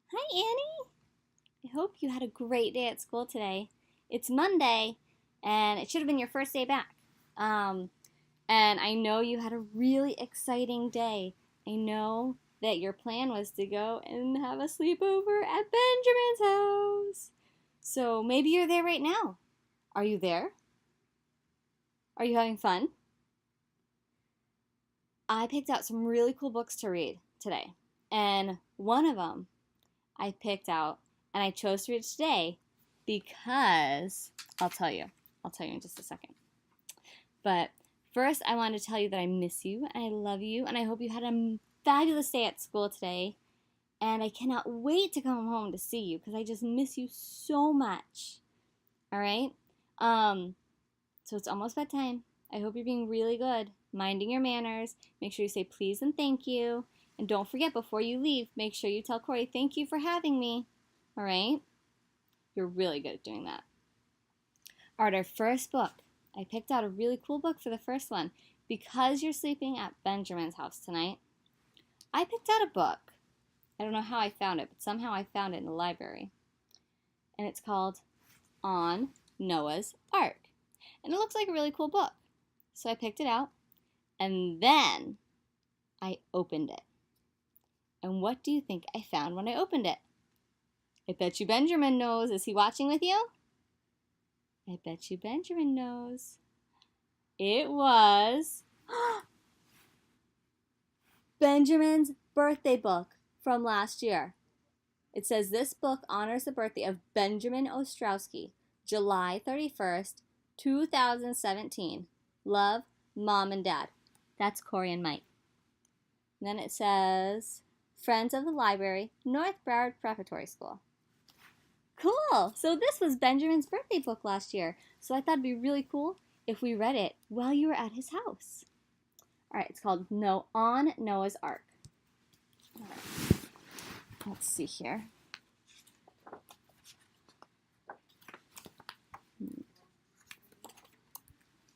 Hi, Annie. I hope you had a great day at school today. It's Monday, and it should have been your first day back. Um, and I know you had a really exciting day. I know that your plan was to go and have a sleepover at Benjamin's house. So maybe you're there right now. Are you there? Are you having fun? I picked out some really cool books to read today. And one of them I picked out and I chose to read it today because I'll tell you. I'll tell you in just a second. But first, I wanted to tell you that I miss you and I love you and I hope you had a fabulous day at school today. And I cannot wait to come home to see you because I just miss you so much. All right? Um, so it's almost bedtime. I hope you're being really good, minding your manners. Make sure you say please and thank you. And don't forget, before you leave, make sure you tell Corey thank you for having me. All right? You're really good at doing that. All right, our first book. I picked out a really cool book for the first one. Because you're sleeping at Benjamin's house tonight, I picked out a book. I don't know how I found it, but somehow I found it in the library. And it's called On Noah's Ark. And it looks like a really cool book. So I picked it out, and then I opened it. And what do you think I found when I opened it? I bet you Benjamin knows. Is he watching with you? I bet you Benjamin knows. It was Benjamin's birthday book from last year. It says this book honors the birthday of Benjamin Ostrowski, July 31st, 2017. Love, Mom and Dad. That's Corey and Mike. And then it says Friends of the Library, North Broward Preparatory School. Cool! So this was Benjamin's birthday book last year. So I thought it'd be really cool if we read it while you were at his house. All right, it's called On Noah's Ark. All right. Let's see here.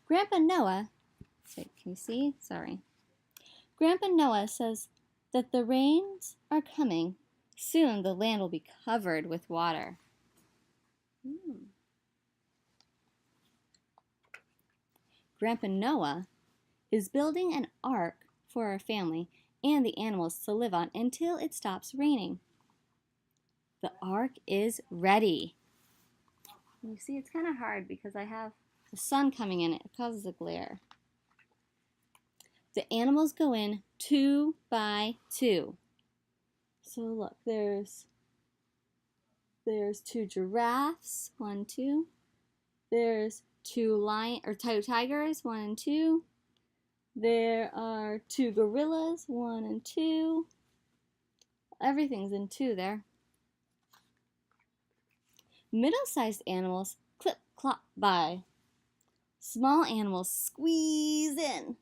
Grandpa Noah, can you see? Sorry. Grandpa Noah says that the rains are coming. Soon the land will be covered with water. Grandpa Noah is building an ark for our family and the animals to live on until it stops raining. The ark is ready. You see, it's kind of hard because I have the sun coming in. It causes a glare. The animals go in 2 by 2. So look, there's 2 giraffes, 1, 2. There's 2 tigers, 1 and 2. There are 2 gorillas, 1 and 2. Everything's in 2 there. Middle-sized animals clip-clop by. Small animals squeeze in.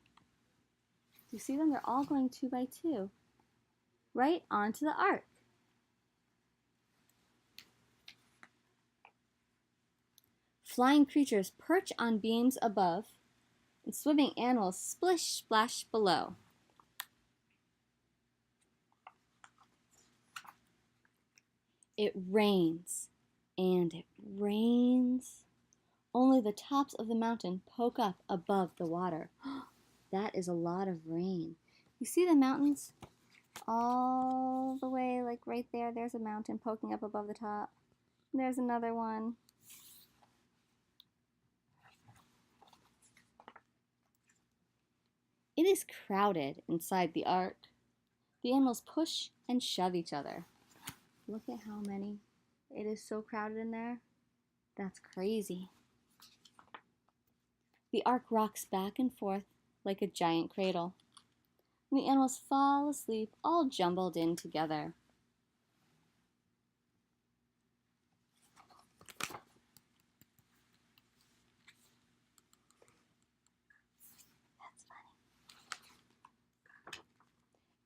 You see them? They're all going 2 by 2. Right onto the ark. Flying creatures perch on beams above, and swimming animals splish splash below. It rains, and it rains. Only the tops of the mountain poke up above the water. That is a lot of rain. You see the mountains all the way, like right there. There's a mountain poking up above the top. There's another one. It is crowded inside the ark. The animals push and shove each other. Look at how many. It is so crowded in there. That's crazy. The ark rocks back and forth like a giant cradle. And the animals fall asleep all jumbled in together. That's funny.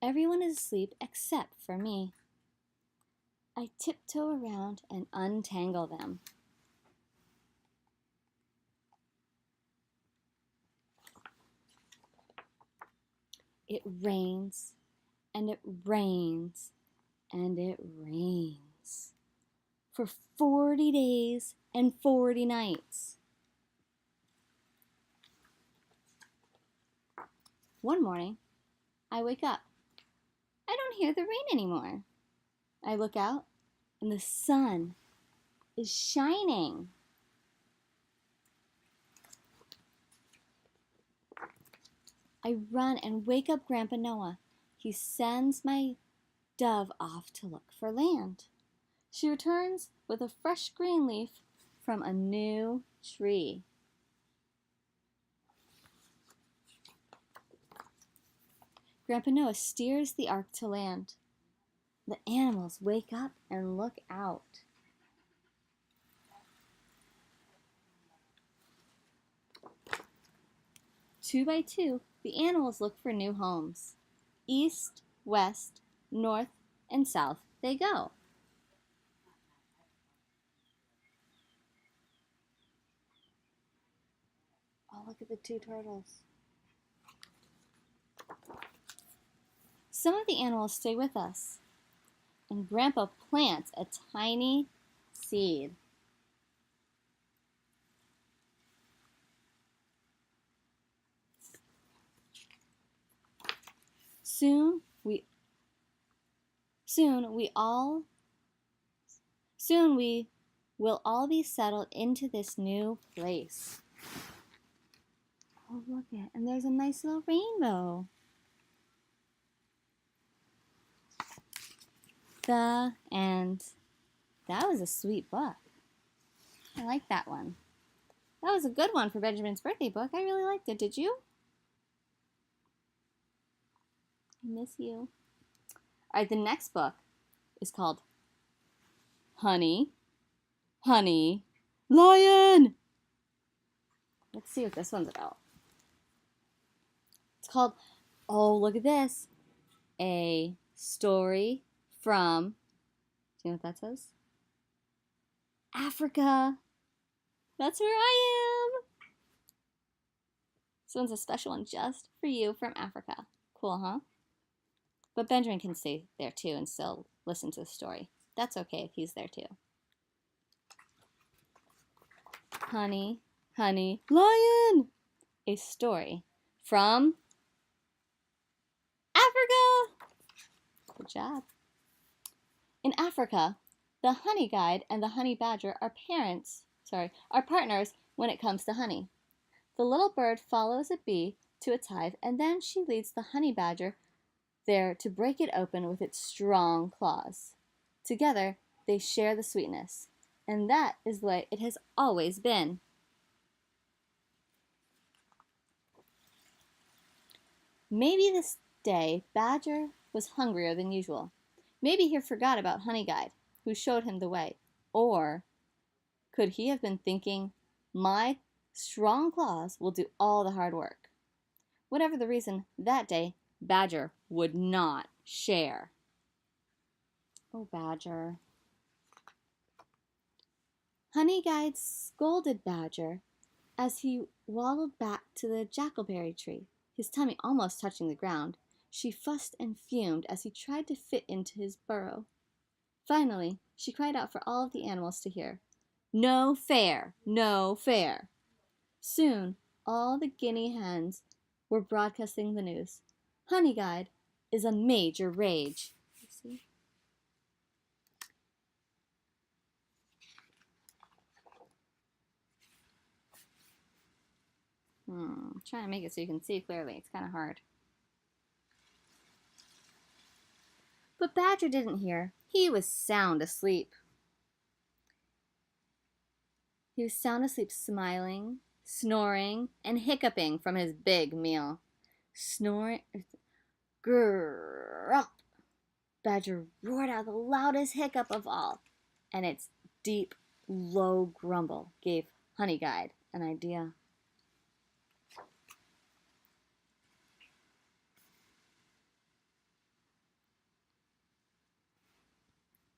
Everyone is asleep except for me. I tiptoe around and untangle them. It rains, and it rains, and it rains for 40 days and 40 nights. One morning, I wake up. I don't hear the rain anymore. I look out, and the sun is shining. I run and wake up Grandpa Noah. He sends my dove off to look for land. She returns with a fresh green leaf from a new tree. Grandpa Noah steers the ark to land. The animals wake up and look out. Two by two, the animals look for new homes. East, west, north, and south they go. Oh, look at the two turtles. Some of the animals stay with us, and Grandpa plants a tiny seed. Soon we will all be settled into this new place. Oh, look at it. And there's a nice little rainbow. The end. That was a sweet book. I like that one. That was a good one for Benjamin's birthday book. I really liked it. Did you? I miss you. All right, the next book is called Honey, Honey, Lion. Let's see what this one's about. It's called, oh, look at this. A story from, do you know what that says? Africa. That's where I am. This one's a special one just for you from Africa. Cool, huh? But Benjamin can stay there too and still listen to the story. That's okay if he's there too. Honey, Honey, Lion. A story from Africa. Good job. In Africa, the honey guide and the honey badger are partners when it comes to honey. The little bird follows a bee to its hive, and then she leads the honey badger there to break it open with its strong claws. Together, they share the sweetness, and that is the way it has always been. Maybe this day, Badger was hungrier than usual. Maybe he forgot about Honey Guide, who showed him the way. Or could he have been thinking, my strong claws will do all the hard work? Whatever the reason, that day, Badger would not share. Oh, Badger. Honey Guide scolded Badger as he waddled back to the jackalberry tree, his tummy almost touching the ground. She fussed and fumed as he tried to fit into his burrow. Finally, she cried out for all of the animals to hear, "No fair! No fair!" Soon, all the guinea hens were broadcasting the news. Honey Guide is a major rage. You see? I'm trying to make it so you can see clearly. It's kind of hard. But Badger didn't hear. He was sound asleep. He was sound asleep, smiling, snoring, and hiccuping from his big meal. Snoring. Grump. Badger roared out the loudest hiccup of all, and its deep, low grumble gave Honey Guide an idea.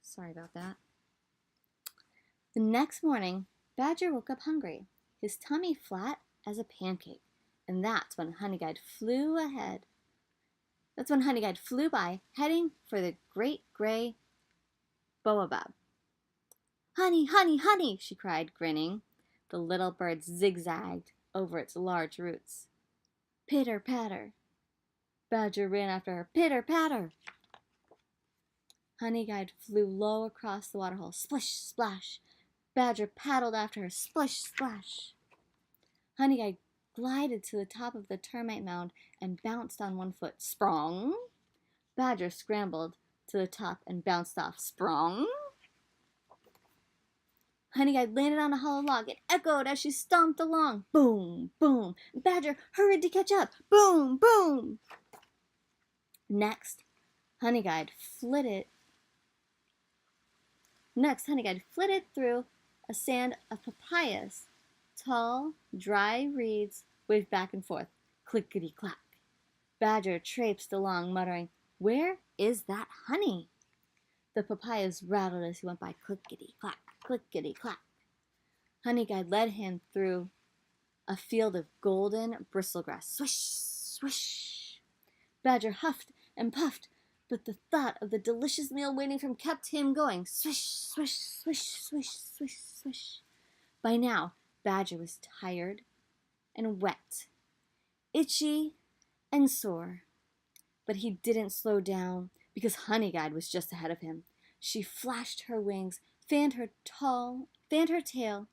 Sorry about that. The next morning, Badger woke up hungry, his tummy flat as a pancake, and that's when Honey Guide flew by, heading for the great gray Boabab. Honey, honey, honey, she cried, grinning. The little bird zigzagged over its large roots. Pitter patter. Badger ran after her. Pitter patter. Honeyguide flew low across the waterhole. Splish, splash. Badger paddled after her. Splish, splash. Honeyguide glided to the top of the termite mound and bounced on one foot. Sprong. Badger scrambled to the top and bounced off. Sprong. Honeyguide landed on a hollow log. It echoed as she stomped along. Boom, boom. Badger hurried to catch up. Boom, boom. Next, Honeyguide flitted through a sand of papayas. Tall, dry reeds waved back and forth. Clickety-clack. Badger traipsed along, muttering, "Where is that honey?" The papayas rattled as he went by. Clickety-clack, clickety-clack. Honeyguide led him through a field of golden bristlegrass. Swish, swish. Badger huffed and puffed, but the thought of the delicious meal waiting for him kept him going. Swish, swish, swish, swish, swish, swish. By now, Badger was tired and wet, itchy and sore. But he didn't slow down because Honeyguide was just ahead of him. She flashed her wings, fanned her tail,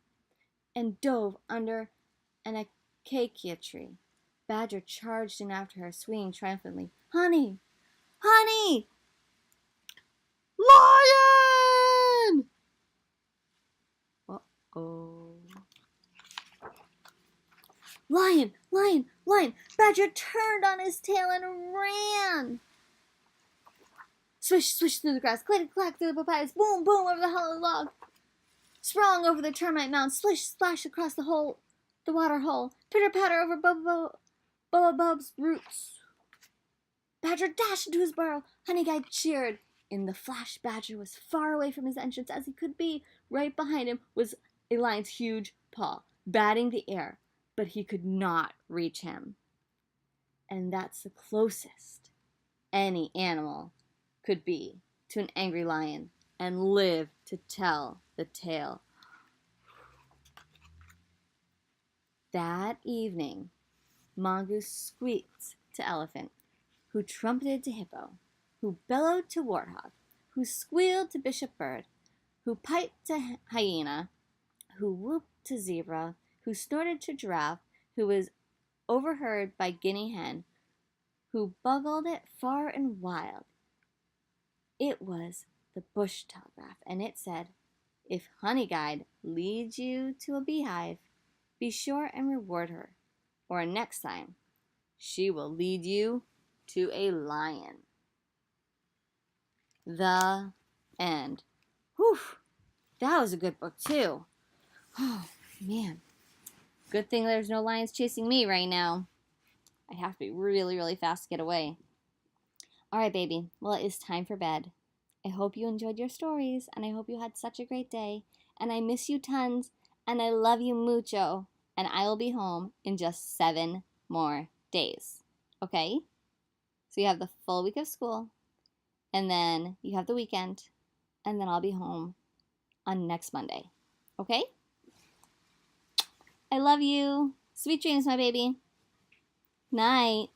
and dove under an acacia tree. Badger charged in after her, swinging triumphantly. Honey! Honey! Lion! Uh-oh. Lion! Lion! Lion! Badger turned on his tail and ran. Swish, swish through the grass, click-clack through the papayas, boom, boom over the hollow log. Sprung over the termite mound, splish, splash across the water hole, pitter-patter over Boabab's roots. Badger dashed into his burrow. Honeyguide cheered. In the flash, Badger was far away from his entrance as he could be. Right behind him was a lion's huge paw, batting the air, but he could not reach him. And that's the closest any animal could be to an angry lion and live to tell the tale. That evening, Mongoose squeaked to Elephant, who trumpeted to Hippo, who bellowed to Warthog, who squealed to Bishop Bird, who piped to Hyena, who whooped to Zebra, who snorted to Giraffe, who was overheard by Guinea Hen, who bugled it far and wide. It was the bush telegraph, and it said, "If Honeyguide leads you to a beehive, be sure and reward her, or next time she will lead you to a lion." The end. Whew, that was a good book too. Oh, man. Good thing there's no lions chasing me right now. I have to be really, really fast to get away. All right, baby. Well, it is time for bed. I hope you enjoyed your stories, and I hope you had such a great day. And I miss you tons, and I love you mucho. And I will be home in just 7 more days. Okay? So you have the full week of school, and then you have the weekend, and then I'll be home on next Monday. Okay? I love you. Sweet dreams, my baby. Night.